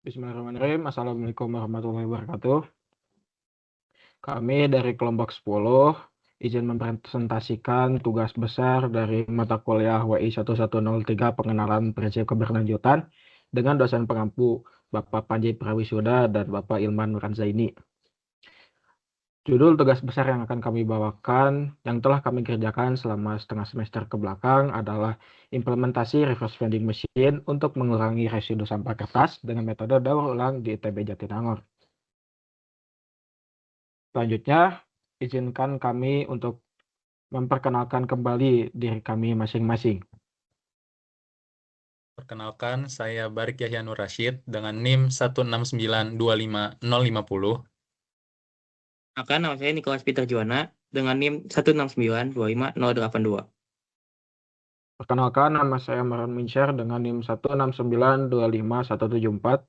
Bismillahirrahmanirrahim. Assalamualaikum warahmatullahi wabarakatuh. Kami dari kelompok 10 izin mempresentasikan tugas besar dari mata kuliah WI 1103 Pengenalan Prinsip Keberlanjutan dengan dosen pengampu Bapak Panji Prawisuda dan Bapak Ilman Nuranzaini. Judul tugas besar yang akan kami bawakan yang telah kami kerjakan selama setengah semester ke belakang adalah implementasi reverse vending machine untuk mengurangi residu sampah kertas dengan metode daur ulang di ITB Jatinangor. Selanjutnya, izinkan kami untuk memperkenalkan kembali diri kami masing-masing. Perkenalkan, saya Barik Yahya Nur Rashid dengan NIM 1692550. Perkenalkan, nama saya Nicholas Peter Juwana dengan NIM 169255082. Perkenalkan, nama saya Maran Minsyar dengan NIM 169255174.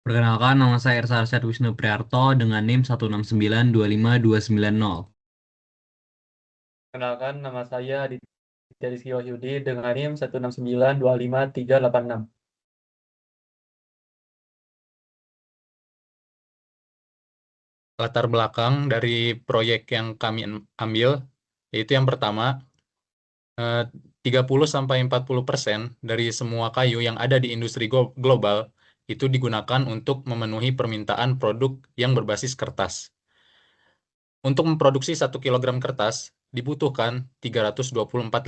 Perkenalkan, nama saya Ersa Arsyad Wisnu Priarto dengan NIM 169252290. Perkenalkan, nama saya Aditya Rizky Wahyudi dengan NIM 169255386. Latar belakang dari proyek yang kami ambil, yaitu yang pertama, 30-40% dari semua kayu yang ada di industri global itu digunakan untuk memenuhi permintaan produk yang berbasis kertas. Untuk memproduksi 1 kilogram kertas, dibutuhkan 324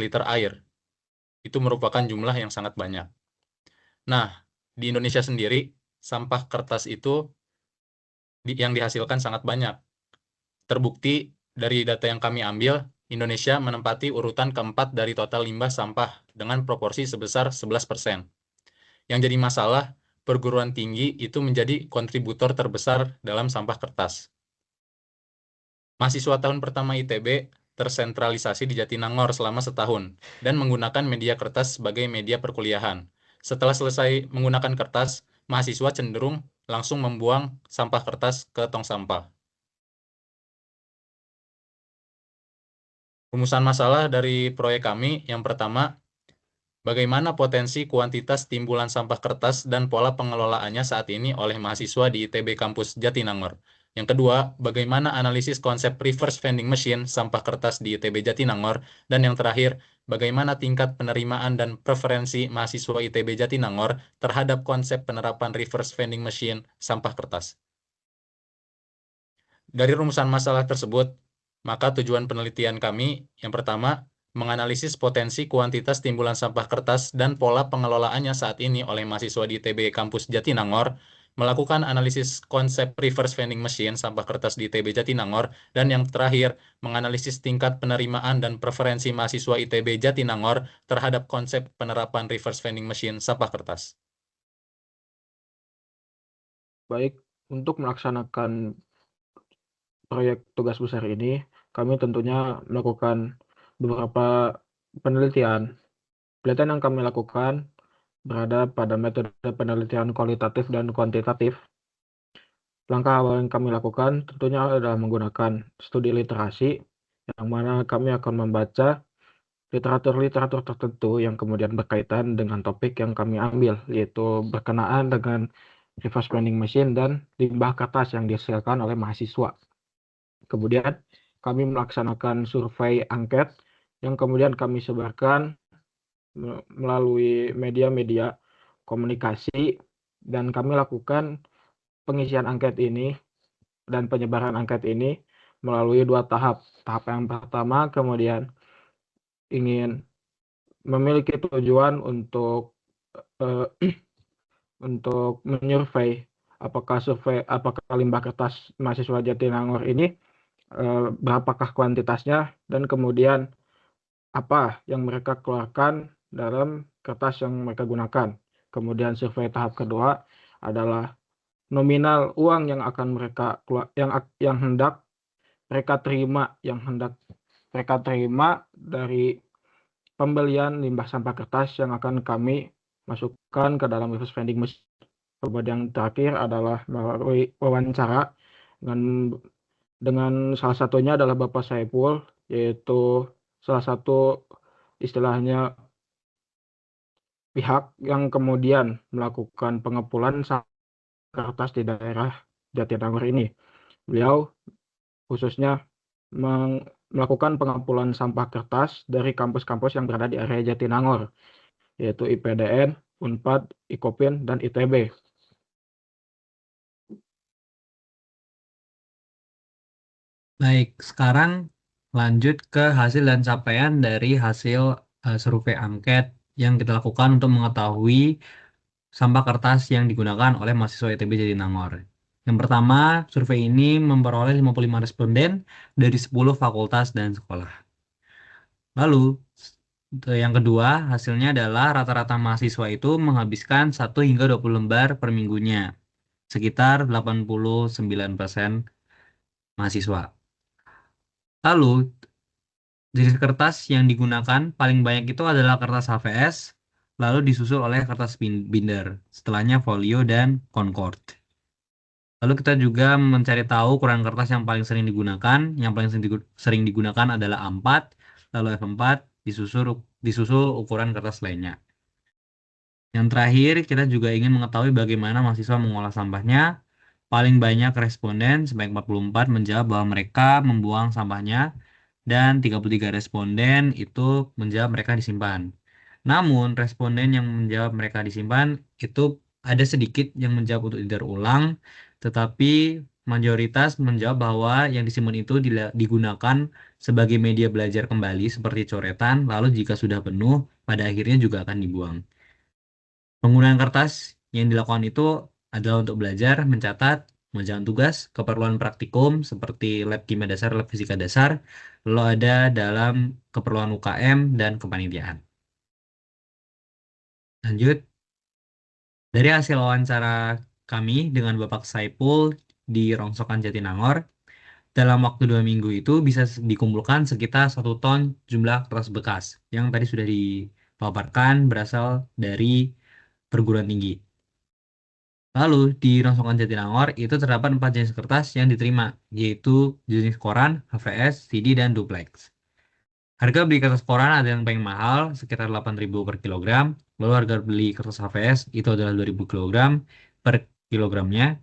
liter air. Itu merupakan jumlah yang sangat banyak. Nah, di Indonesia sendiri, sampah kertas itu yang dihasilkan sangat banyak. Terbukti dari data yang kami ambil, Indonesia menempati urutan keempat dari total limbah sampah dengan proporsi sebesar 11%. Yang jadi masalah, perguruan tinggi itu menjadi kontributor terbesar dalam sampah kertas. Mahasiswa tahun pertama ITB tersentralisasi di Jatinangor selama setahun dan menggunakan media kertas sebagai media perkuliahan. Setelah selesai menggunakan kertas, mahasiswa cenderung langsung membuang sampah kertas ke tong sampah. Rumusan masalah dari proyek kami yang pertama, bagaimana potensi kuantitas timbulan sampah kertas dan pola pengelolaannya saat ini oleh mahasiswa di ITB Kampus Jatinangor. Yang kedua, bagaimana analisis konsep reverse vending machine sampah kertas di ITB Jatinangor. Dan yang terakhir, bagaimana tingkat penerimaan dan preferensi mahasiswa ITB Jatinangor terhadap konsep penerapan reverse vending machine sampah kertas. Dari rumusan masalah tersebut, maka tujuan penelitian kami yang pertama, menganalisis potensi kuantitas timbulan sampah kertas dan pola pengelolaannya saat ini oleh mahasiswa di ITB Kampus Jatinangor, melakukan analisis konsep reverse vending machine sampah kertas di ITB Jatinangor, dan yang terakhir, menganalisis tingkat penerimaan dan preferensi mahasiswa ITB Jatinangor terhadap konsep penerapan reverse vending machine sampah kertas. Baik, untuk melaksanakan proyek tugas besar ini, kami tentunya melakukan beberapa penelitian. Penelitian yang kami lakukan berada pada metode penelitian kualitatif dan kuantitatif. Langkah awal yang kami lakukan tentunya adalah menggunakan studi literasi, yang mana kami akan membaca literatur-literatur tertentu yang kemudian berkaitan dengan topik yang kami ambil, yaitu berkenaan dengan reverse vending machine dan limbah kertas yang dihasilkan oleh mahasiswa. Kemudian kami melaksanakan survei angket yang kemudian kami sebarkan melalui media-media komunikasi, dan kami lakukan pengisian angket ini dan penyebaran angket ini melalui 2 tahap. Tahap yang pertama kemudian ingin memiliki tujuan untuk menyurvei apakah limbah kertas mahasiswa Jatinangor ini berapakah kuantitasnya, dan kemudian apa yang mereka keluarkan dalam kertas yang mereka gunakan. Kemudian survei tahap kedua adalah nominal uang yang akan mereka yang hendak mereka terima dari pembelian limbah sampah kertas yang akan kami masukkan ke dalam reverse vending machine. Kemudian yang terakhir adalah melalui wawancara dengan salah satunya adalah Bapak Saipul, yaitu salah satu istilahnya pihak yang kemudian melakukan pengepulan kertas di daerah Jatinangor ini. Beliau khususnya melakukan pengumpulan sampah kertas dari kampus-kampus yang berada di area Jatinangor, yaitu IPDN, Unpad, IKOPIN, dan ITB. Baik, sekarang lanjut ke hasil dan capaian dari hasil survei angket yang kita lakukan untuk mengetahui sampah kertas yang digunakan oleh mahasiswa ITB Jatinangor. Yang pertama, survei ini memperoleh 55 responden dari 10 fakultas dan sekolah. Lalu, yang kedua, hasilnya adalah rata-rata mahasiswa itu menghabiskan 1 hingga 20 lembar per minggunya, sekitar 89% mahasiswa. Lalu, jenis kertas yang digunakan paling banyak itu adalah kertas HVS, lalu disusul oleh kertas binder, setelahnya folio dan Concord. Lalu kita juga mencari tahu ukuran kertas yang paling sering digunakan. Yang paling sering digunakan adalah A4, lalu F4, disusul ukuran kertas lainnya. Yang terakhir, kita juga ingin mengetahui bagaimana mahasiswa mengolah sampahnya. Paling banyak responden, sebanyak 44, menjawab bahwa mereka membuang sampahnya, dan 33 responden itu menjawab mereka disimpan. Namun, responden yang menjawab mereka disimpan itu ada sedikit yang menjawab untuk didaur ulang, tetapi mayoritas menjawab bahwa yang disimpan itu digunakan sebagai media belajar kembali seperti coretan, lalu jika sudah penuh, pada akhirnya juga akan dibuang. Penggunaan kertas yang dilakukan itu adalah untuk belajar, mencatat, mengerjakan tugas, keperluan praktikum seperti lab kimia dasar, lab fisika dasar, lalu ada dalam keperluan UKM dan kepanitiaan. Lanjut, dari hasil wawancara kami dengan Bapak Saipul di Rongsokan Jatinangor, dalam waktu 2 minggu itu bisa dikumpulkan sekitar 1 ton jumlah kertas bekas yang tadi sudah dipaparkan berasal dari perguruan tinggi. Lalu di Rongsokan Jatinangor itu terdapat 4 jenis kertas yang diterima, yaitu jenis koran, HVS, CD, dan duplex. Harga beli kertas koran ada yang paling mahal, sekitar 8.000 per kilogram. Lalu harga beli kertas HVS itu adalah 2.000 kilogram per kilogramnya.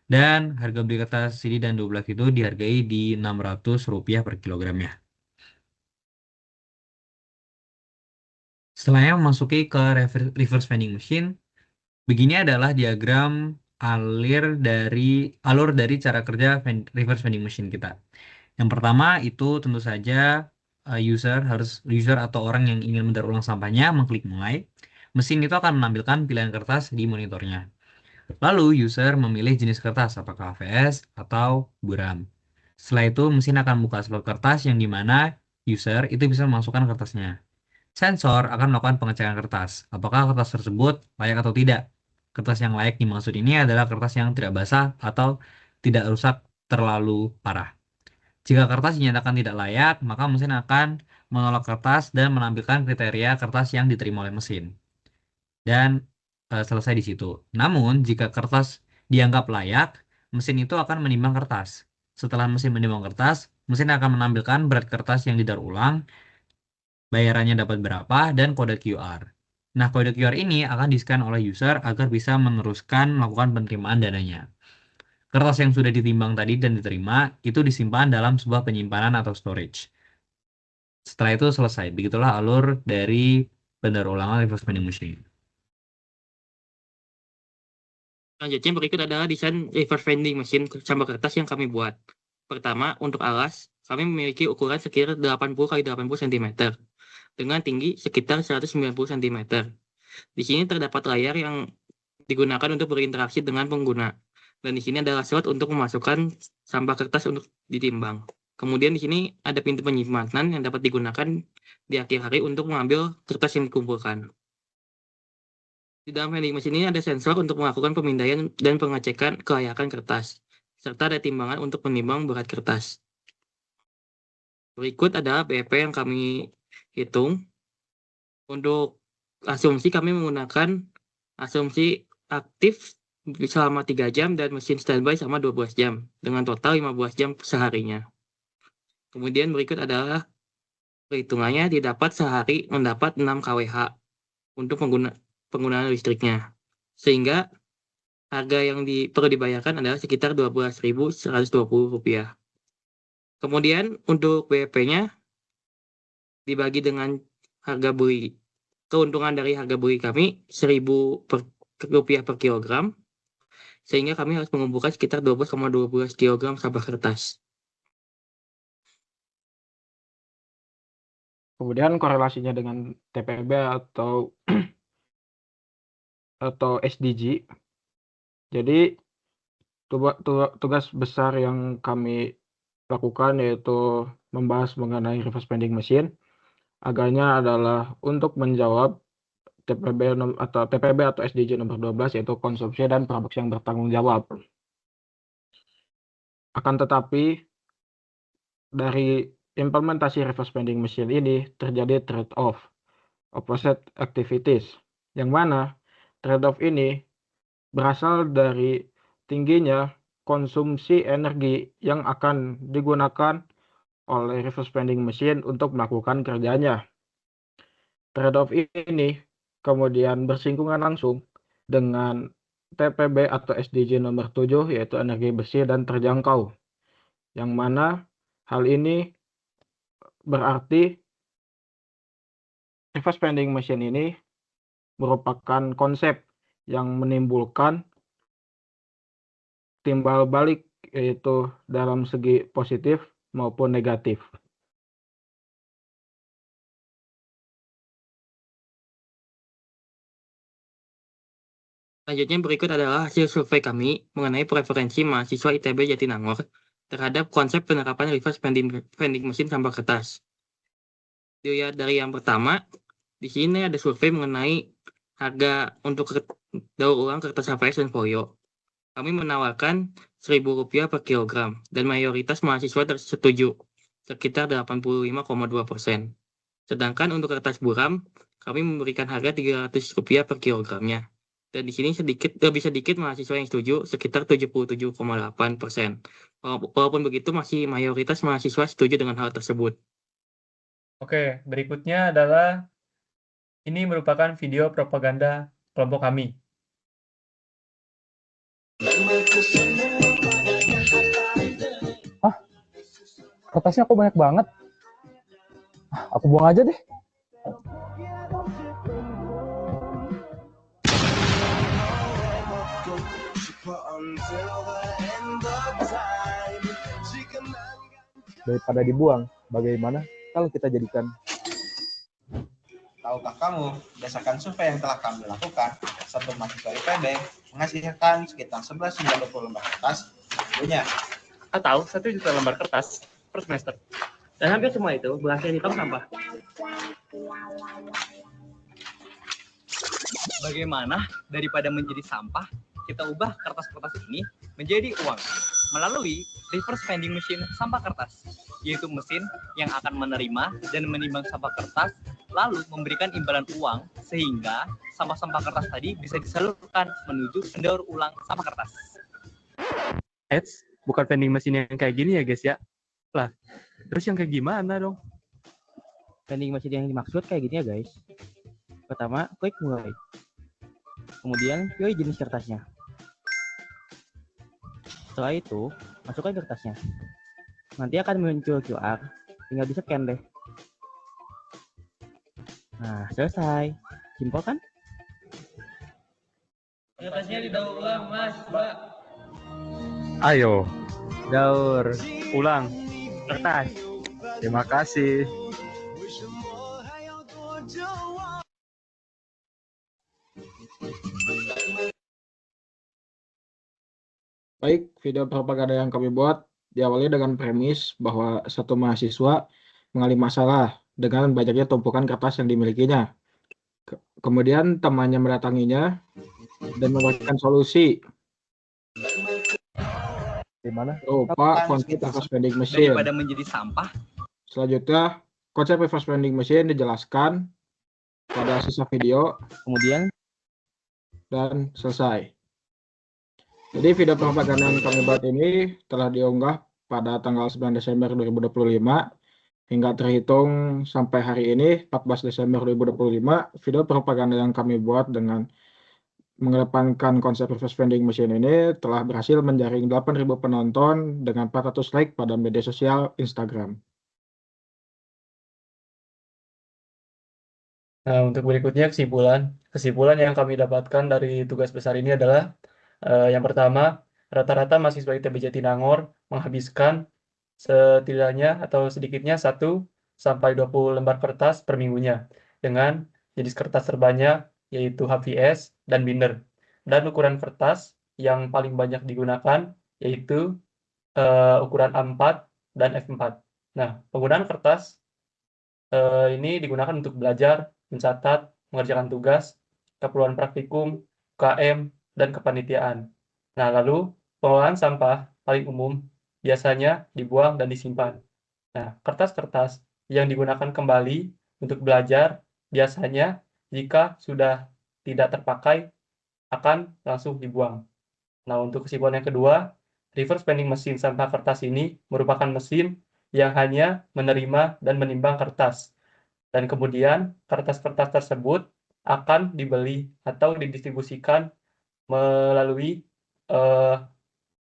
Dan harga beli kertas CD dan duplex itu dihargai di Rp600 per kilogramnya. Setelahnya memasuki ke reverse vending machine. Begini adalah diagram alur dari cara kerja reverse vending machine kita. Yang pertama itu tentu saja user atau orang yang ingin mendaur ulang sampahnya mengklik mulai. Mesin itu akan menampilkan pilihan kertas di monitornya. Lalu user memilih jenis kertas apakah HVS atau buram. Setelah itu mesin akan buka slot kertas yang dimana user itu bisa memasukkan kertasnya. Sensor akan melakukan pengecekan kertas, apakah kertas tersebut layak atau tidak. Kertas yang layak dimaksud ini adalah kertas yang tidak basah atau tidak rusak terlalu parah. Jika kertas dinyatakan tidak layak, maka mesin akan menolak kertas dan menampilkan kriteria kertas yang diterima oleh mesin. Dan selesai di situ. Namun, jika kertas dianggap layak, mesin itu akan menimbang kertas. Setelah mesin menimbang kertas, mesin akan menampilkan berat kertas yang didaur ulang, bayarannya dapat berapa, dan kode QR. Nah, kode QR ini akan di-scan oleh user agar bisa meneruskan melakukan penerimaan dananya. Kertas yang sudah ditimbang tadi dan diterima, itu disimpan dalam sebuah penyimpanan atau storage. Setelah itu selesai. Begitulah alur dari pendaur ulangan reverse vending machine. Selanjutnya berikut adalah desain reverse vending machine sampah kertas yang kami buat. Pertama, untuk alas, kami memiliki ukuran sekitar 80 x 80 cm dengan tinggi sekitar 190 cm. Di sini terdapat layar yang digunakan untuk berinteraksi dengan pengguna. Dan di sini adalah slot untuk memasukkan sampah kertas untuk ditimbang. Kemudian di sini ada pintu penyimpanan yang dapat digunakan di akhir hari untuk mengambil kertas yang dikumpulkan. Di dalam vending machine ini ada sensor untuk melakukan pemindaian dan pengecekan kelayakan kertas, serta ada timbangan untuk menimbang berat kertas. Berikut adalah BEP yang kami hitung. Untuk asumsi kami menggunakan asumsi aktif selama 3 jam dan mesin standby selama 12 jam, dengan total 15 jam seharinya. Kemudian berikut adalah perhitungannya, didapat sehari mendapat 6 kWh untuk penggunaan listriknya. Sehingga harga yang perlu dibayarkan adalah sekitar Rp12.120. Kemudian untuk BEP-nya dibagi dengan harga beli. Keuntungan dari harga beli kami Rp1.000 per kilogram, sehingga kami harus mengumpulkan sekitar 12,12 kg sampah kertas. Kemudian korelasinya dengan TPB atau SDG. Jadi tugas besar yang kami lakukan yaitu membahas mengenai reverse vending machine. Agaknya adalah untuk menjawab TPB atau SDG nomor 12 yaitu konsumsi dan produksi yang bertanggung jawab. Akan tetapi dari implementasi reverse vending machine ini terjadi trade-off, opposite activities, yang mana trade-off ini berasal dari tingginya konsumsi energi yang akan digunakan oleh reverse vending machine untuk melakukan kerjanya. Trade-off ini kemudian bersinggungan langsung dengan TPB atau SDG nomor 7 yaitu energi bersih dan terjangkau, yang mana hal ini berarti reverse vending machine ini merupakan konsep yang menimbulkan timbal balik yaitu dalam segi positif maupun negatif. Selanjutnya berikut adalah hasil survei kami mengenai preferensi mahasiswa ITB Jatinangor terhadap konsep penerapan reverse vending machine sampah kertas. Dilihat dari yang pertama, di sini ada survei mengenai harga untuk daur ulang kertas HVS dan folio. Kami menawarkan Rp1.000 per kilogram dan mayoritas mahasiswa setuju, sekitar 85,2%. Sedangkan untuk kertas buram, kami memberikan harga Rp300 per kilogramnya. Dan di sini lebih sedikit mahasiswa yang setuju, sekitar 77,8%. Walaupun begitu, masih mayoritas mahasiswa setuju dengan hal tersebut. Oke, berikutnya adalah ini merupakan video propaganda kelompok kami. Kertasnya kok banyak banget? Aku buang aja deh. Daripada dibuang, bagaimana kalau kita jadikan? Tahukah kamu, berdasarkan survei yang telah kami lakukan, satu mahasiswa IPB menghasilkan sekitar 11 hingga 20 lembar kertas punya. Atau 1 juta lembar kertas per semester. Dan hampir semua itu berhasil di tong sampah. Bagaimana daripada menjadi sampah, kita ubah kertas-kertas ini menjadi uang melalui reverse vending machine sampah kertas, yaitu mesin yang akan menerima dan menimbang sampah kertas, lalu memberikan imbalan uang sehingga sampah-sampah kertas tadi bisa disalurkan menuju pendaur ulang sampah kertas. Bukan vending machine yang kayak gini ya guys ya. Lah, terus yang kayak gimana dong? Vending machine yang dimaksud kayak gini ya guys. Pertama, klik mulai. Kemudian pilih jenis kertasnya. Setelah itu, masukkan kertasnya. Nanti akan muncul QR, tinggal di-scan deh. Nah, selesai. Simpel kan? Kertasnya didaur ulang, Mas, Mbak. Ayo, Daur. Ulang. Kertas. terima kasih. Baik, video propaganda yang kami buat diawali dengan premis bahwa satu mahasiswa mengalami masalah dengan banyaknya tumpukan kertas yang dimilikinya. Kemudian temannya mendatanginya dan memberikan solusi Gimana? berupa konsep reverse vending machine. Daripada menjadi sampah, Selanjutnya, konsep reverse vending machine dijelaskan pada sisa video, Kemudian, dan selesai. Jadi video propaganda yang kami buat ini telah diunggah pada tanggal 9 Desember 2025 Hingga terhitung sampai hari ini, 14 Desember 2025, video propaganda yang kami buat dengan mengedepankan konsep reverse vending machine ini telah berhasil menjaring 8.000 penonton dengan 400 like pada media sosial Instagram. Nah, untuk berikutnya kesimpulan yang kami dapatkan dari tugas besar ini adalah yang pertama, rata-rata mahasiswa ITB Jatinangor menghabiskan setidaknya atau sedikitnya 1 sampai 20 lembar kertas per minggunya dengan jenis kertas terbanyak yaitu HVS dan binder. Dan ukuran kertas yang paling banyak digunakan yaitu ukuran A4 dan F4. Nah, penggunaan kertas ini digunakan untuk belajar, mencatat, mengerjakan tugas, keperluan praktikum, UKM, dan kepanitiaan. Nah, lalu pengelolaan sampah paling umum biasanya dibuang dan disimpan. Nah, kertas-kertas yang digunakan kembali untuk belajar biasanya jika sudah tidak terpakai akan langsung dibuang. Nah, untuk kesimpulan yang kedua, reverse vending machine sampah kertas ini merupakan mesin yang hanya menerima dan menimbang kertas. Dan kemudian kertas-kertas tersebut akan dibeli atau didistribusikan melalui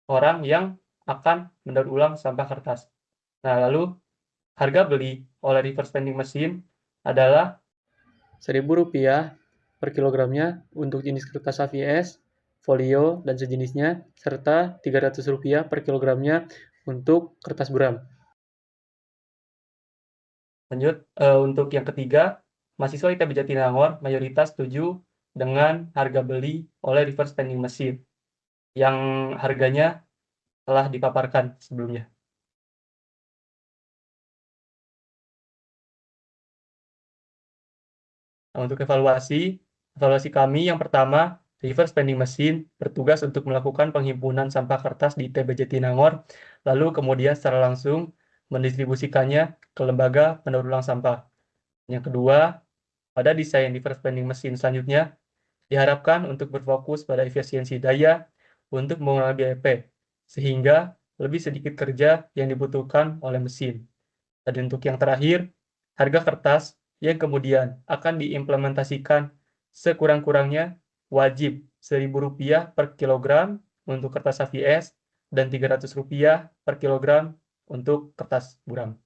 orang yang akan mendaur ulang sampah kertas. Nah, lalu harga beli oleh reverse vending machine adalah Rp1.000 per kilogramnya untuk jenis kertas HVS, folio, dan sejenisnya, serta Rp300 per kilogramnya untuk kertas buram. Lanjut, untuk yang ketiga, mahasiswa ITB Jatinangor mayoritas setuju dengan harga beli oleh reverse vending machine yang harganya telah dipaparkan sebelumnya. Nah, untuk evaluasi kami yang pertama, reverse vending machine bertugas untuk melakukan penghimpunan sampah kertas di ITB Jatinangor, lalu kemudian secara langsung mendistribusikannya ke lembaga pendaur ulang sampah. Yang kedua, pada desain reverse vending machine selanjutnya, diharapkan untuk berfokus pada efisiensi daya untuk mengurangi biaya P, sehingga lebih sedikit kerja yang dibutuhkan oleh mesin. Dan untuk yang terakhir, harga kertas yang kemudian akan diimplementasikan sekurang-kurangnya wajib Rp1.000 per kilogram untuk kertas HVS dan Rp300 per kilogram untuk kertas buram.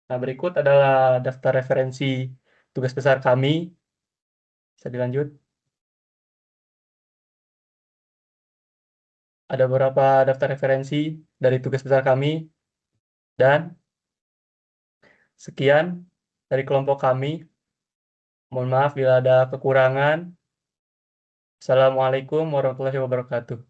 Nah, berikut adalah daftar referensi tugas besar kami. Bisa dilanjut. Ada beberapa daftar referensi dari tugas besar kami. Dan sekian dari kelompok kami. Mohon maaf bila ada kekurangan. Assalamualaikum warahmatullahi wabarakatuh.